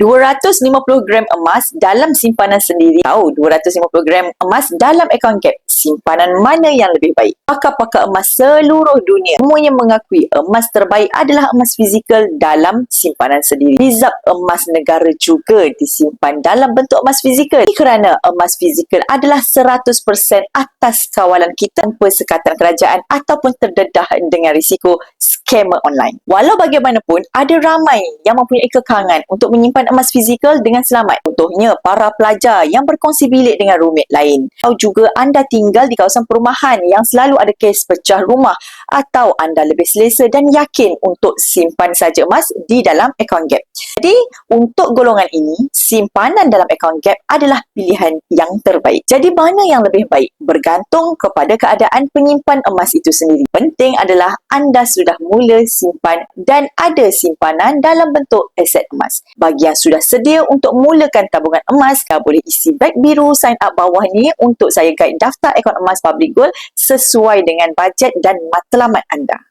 250 gram emas dalam simpanan sendiri atau 250 gram emas dalam akaun Gap. Simpanan mana yang lebih baik? Pakar-pakar emas seluruh dunia semuanya mengakui emas terbaik adalah emas fizikal dalam simpanan sendiri. Hizab emas negara juga disimpan dalam bentuk emas fizikal. Ini kerana emas fizikal adalah 100% atas kawalan kita tanpa sekatan kerajaan ataupun terdedah dengan risiko scammer online. Walau bagaimanapun, ada ramai yang mempunyai kekangan untuk menyimpan emas fizikal dengan selamat. Contohnya, para pelajar yang berkongsi bilik dengan roommate lain. Atau juga anda tinggal di kawasan perumahan yang selalu ada kes pecah rumah, atau anda lebih selesa dan yakin untuk simpan saja emas di dalam akaun Gap. Jadi, untuk golongan ini, simpanan dalam akaun Gap adalah pilihan yang terbaik. Jadi, mana yang lebih baik? Bergantung kepada keadaan penyimpan emas itu sendiri. Penting adalah anda sudah mula simpan dan ada simpanan dalam bentuk aset emas. Bagi yang sudah sedia untuk mulakan tabungan emas, boleh isi beg biru sign up bawah ni untuk saya guide daftar akaun emas Public Gold sesuai dengan bajet dan matlamat anda.